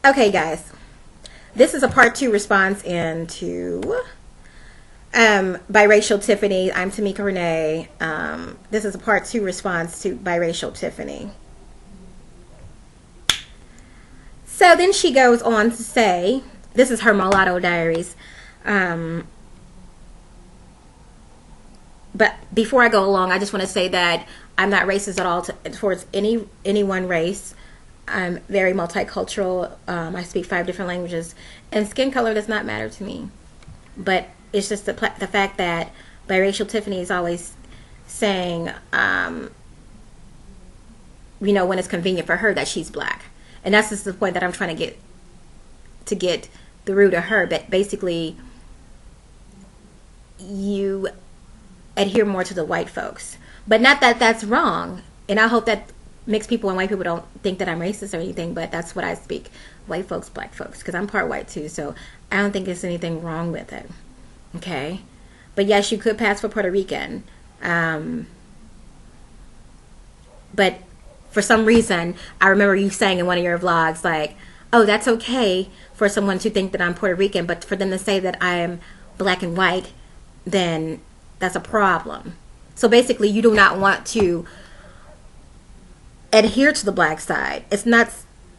Okay, guys. This is a part two response into biracial Tiffany. I'm Tamika Renee. This is a part two response to biracial Tiffany. So then she goes on to say, this is her Mulatto Diaries. Um, but before I go along, I just want to say that I'm not racist at all towards any one race. I'm very multicultural. I speak 5 different languages, and skin color does not matter to me. But it's just the fact that biracial Tiffany is always saying, when it's convenient for her that she's black, and that's just the point that I'm trying to get through to her. But basically, you adhere more to the white folks, but not that that's wrong. And I hope that mixed people and white people don't think that I'm racist or anything, but that's what I speak. White folks, black folks, because I'm part white too, so I don't think there's anything wrong with it. Okay? But yes, you could pass for Puerto Rican. But for some reason, I remember you saying in one of your vlogs, like, oh, that's okay for someone to think that I'm Puerto Rican, but for them to say that I am black and white, then that's a problem. So basically, you do not want to adhere to the black side. This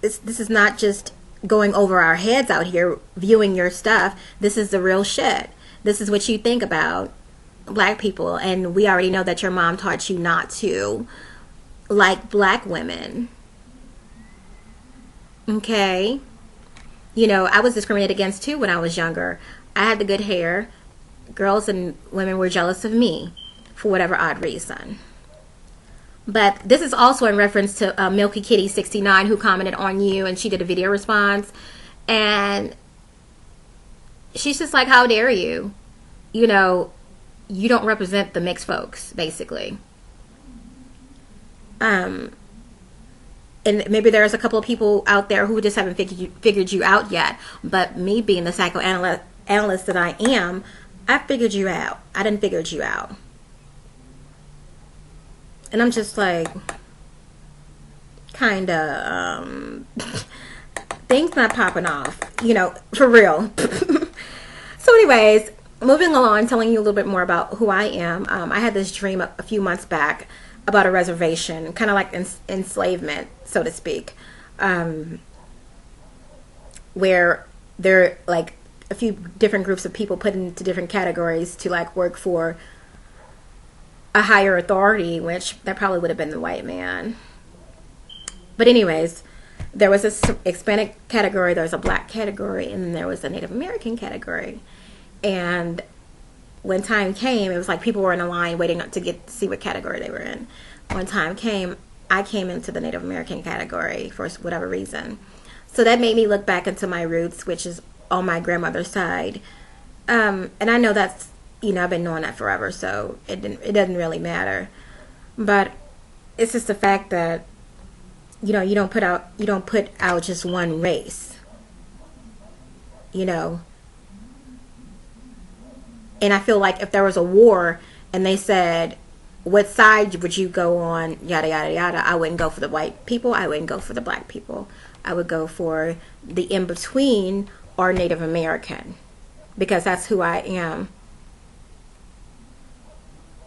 is not just going over our heads out here viewing your stuff. This is the real shit. This is what you think about black people, and we already know that your mom taught you not to like black women. Okay? I was discriminated against too when I was younger. I had the good hair. Girls and women were jealous of me for whatever odd reason. But this is also in reference to Milky Kitty 69, who commented on you, and she did a video response, and she's just like, how dare you? You don't represent the mixed folks, basically. And maybe there's a couple of people out there who just haven't figured you out yet. But me being the psychoanalyst that I am, I figured you out. I done figured you out. And I'm just like, kind of, things not popping off, for real. So anyways, moving along, telling you a little bit more about who I am. I had this dream a few months back about a reservation, kind of like enslavement, so to speak, where there are like a few different groups of people put into different categories to like work for a higher authority, which that probably would have been the white man. But anyways, there was a Hispanic category, there was a black category, and then there was a Native American category. And when time came, it was like people were in a line waiting to see what category they were in. When time came, I came into the Native American category for whatever reason. So that made me look back into my roots, which is on my grandmother's side. And I know that's, I've been knowing that forever, so it doesn't really matter. But it's just the fact that, you don't put out just one race. And I feel like if there was a war and they said, what side would you go on, yada, yada, yada, I wouldn't go for the white people. I wouldn't go for the black people. I would go for the in-between or Native American, because that's who I am.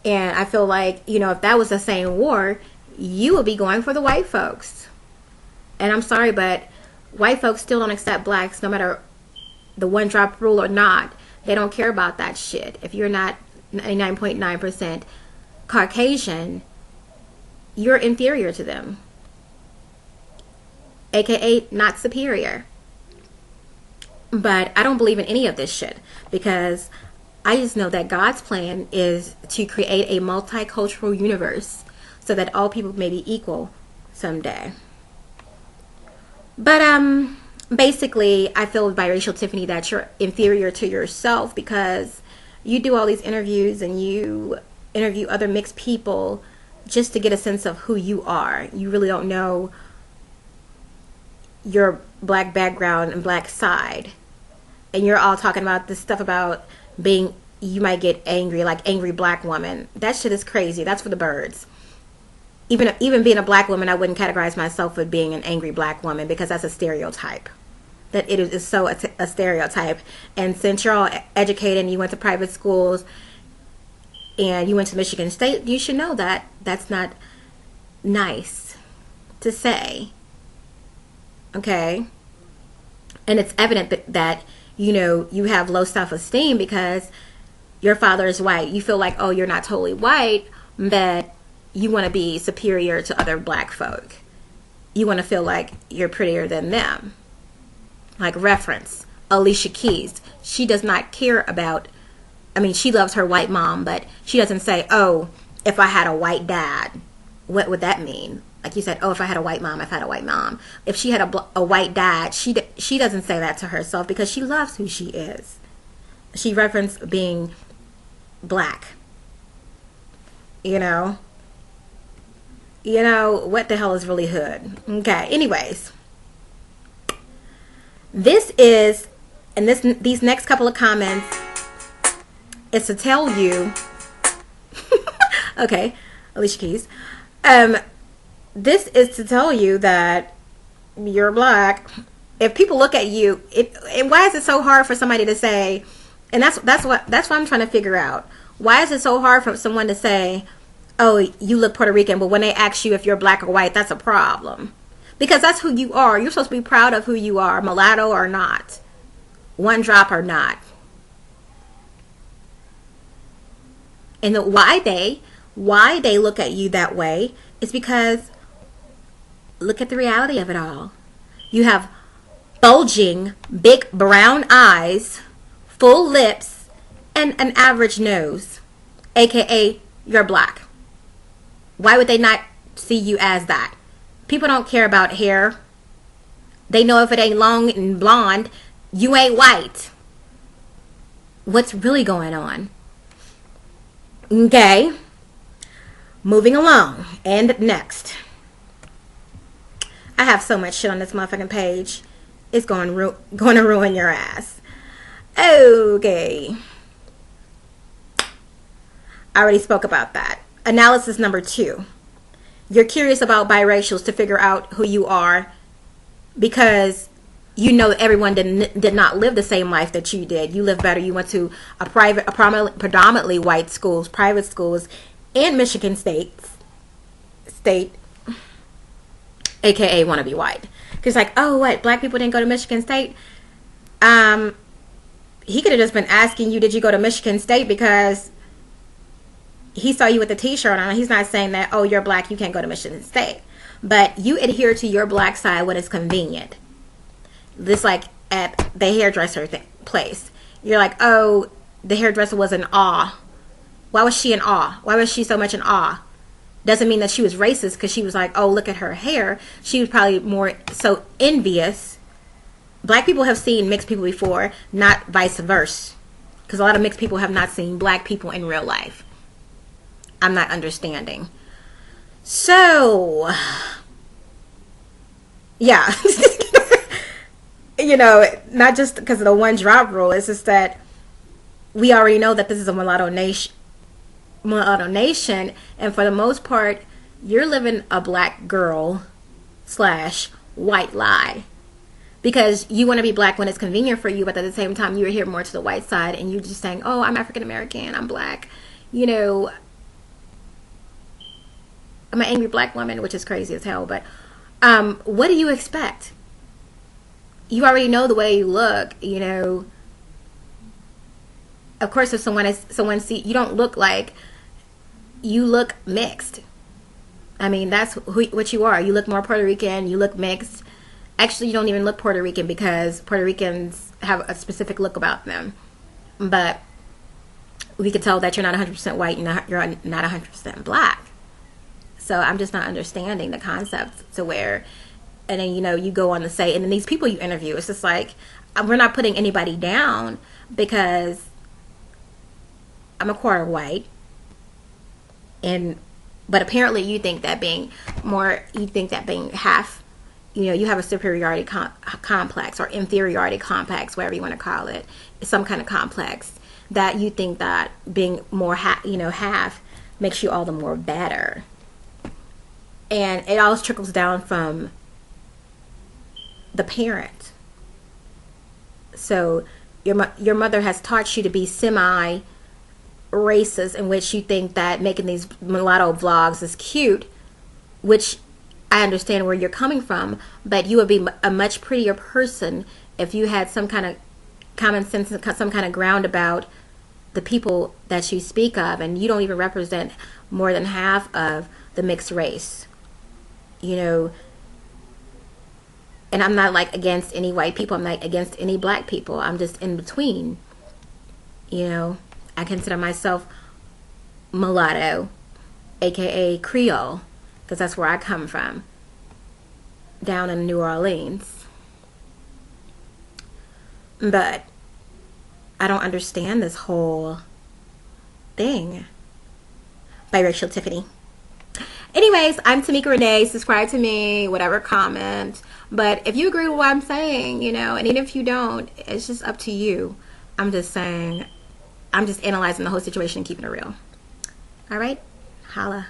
And I feel like, if that was the same war, you would be going for the white folks. And I'm sorry, but white folks still don't accept blacks, no matter the one-drop rule or not. They don't care about that shit. If you're not 99.9% Caucasian, you're inferior to them. AKA not superior. But I don't believe in any of this shit, because I just know that God's plan is to create a multicultural universe so that all people may be equal someday. But basically, I feel with biracial Tiffany that you're inferior to yourself, because you do all these interviews and you interview other mixed people just to get a sense of who you are. You really don't know your black background and black side. And you're all talking about this stuff about you might get angry, like angry black woman. That shit is crazy. That's for the birds. Even being a black woman, I wouldn't categorize myself with being an angry black woman, because that's a stereotype. that it is so a stereotype. And since you're all educated and you went to private schools and you went to Michigan State, you should know that that's not nice to say. Okay? And it's evident that you know, you have low self-esteem because your father is white. You feel like, oh, you're not totally white, but you want to be superior to other black folk. You want to feel like you're prettier than them. Like reference, Alicia Keys. She does not care about, I mean, she loves her white mom, but she doesn't say, oh, if I had a white dad, what would that mean? Like you said, oh, if I had a white mom, if I had a white mom. If she had a white dad, she doesn't say that to herself because she loves who she is. She referenced being black. You know, what the hell is really hood? Okay, anyways. This is, and these next couple of comments is to tell you, okay, Alicia Keys, this is to tell you that you're black. If people look at you, and why is it so hard for somebody to say, and that's what I'm trying to figure out. Why is it so hard for someone to say, oh, you look Puerto Rican, but when they ask you if you're black or white, that's a problem. Because that's who you are. You're supposed to be proud of who you are, mulatto or not, one drop or not. And why they look at you that way is because look at the reality of it all. You have bulging, big brown eyes, full lips, and an average nose, aka you're black. Why would they not see you as that? People don't care about hair. They know if it ain't long and blonde, you ain't white. What's really going on? Okay. Moving along. And next. I have so much shit on this motherfucking page. It's going to ruin your ass. Okay. I already spoke about that. Analysis number 2. You're curious about biracials to figure out who you are because you know everyone did not live the same life that you did. You lived better. You went to a predominantly white schools, private schools in Michigan State, aka want to be white. Because like, oh, what, black people didn't go to Michigan State? He could have just been asking you, did you go to Michigan State? Because he saw you with the t-shirt on. He's not saying that, oh, you're black, you can't go to Michigan State. But you adhere to your black side when it's convenient. This like at the hairdresser place. You're like, oh, the hairdresser was in awe. Why was she in awe? Why was she so much in awe? Doesn't mean that she was racist because she was like, oh, look at her hair. She was probably more so envious. Black people have seen mixed people before, not vice versa. Because a lot of mixed people have not seen black people in real life. I'm not understanding. So, yeah. You know, not just because of the one drop rule. It's just that we already know that this is a mulatto nation. And for the most part, you're living a black girl / white lie. Because you want to be black when it's convenient for you, but at the same time, you adhere more to the white side. And you're just saying, oh, I'm African American, I'm black. You know, I'm an angry black woman, which is crazy as hell. But what do you expect? You already know the way you look, you know. Of course, if someone see you don't look like, you look mixed. I mean, that's what you are. You look more Puerto Rican. You look mixed. Actually, you don't even look Puerto Rican because Puerto Ricans have a specific look about them. But we could tell that you're not 100% white and you're not 100% black. So I'm just not understanding the concept to where, and then, you know, you go on to say, and then these people you interview, it's just like, we're not putting anybody down because I'm a quarter white. But apparently you think that being half, you know, you have a superiority complex or inferiority complex, whatever you want to call it, some kind of complex, that you think that being more half makes you all the more better. And it always trickles down from the parent. So your mother has taught you to be semi racist, in which you think that making these mulatto vlogs is cute, which I understand where you're coming from, but you would be a much prettier person if you had some kind of common sense and some kind of ground about the people that you speak of, and you don't even represent more than half of the mixed race, you know. And I'm not like against any white people, I'm not against any black people, I'm just in between, you know. I consider myself mulatto, aka Creole, because that's where I come from, down in New Orleans. But I don't understand this whole thing. Biracial Tiffany. Anyways, I'm Tamika Renee. Subscribe to me, whatever, comment. But if you agree with what I'm saying, you know, and even if you don't, it's just up to you. I'm just saying, I'm just analyzing the whole situation and keeping it real. All right? Holla.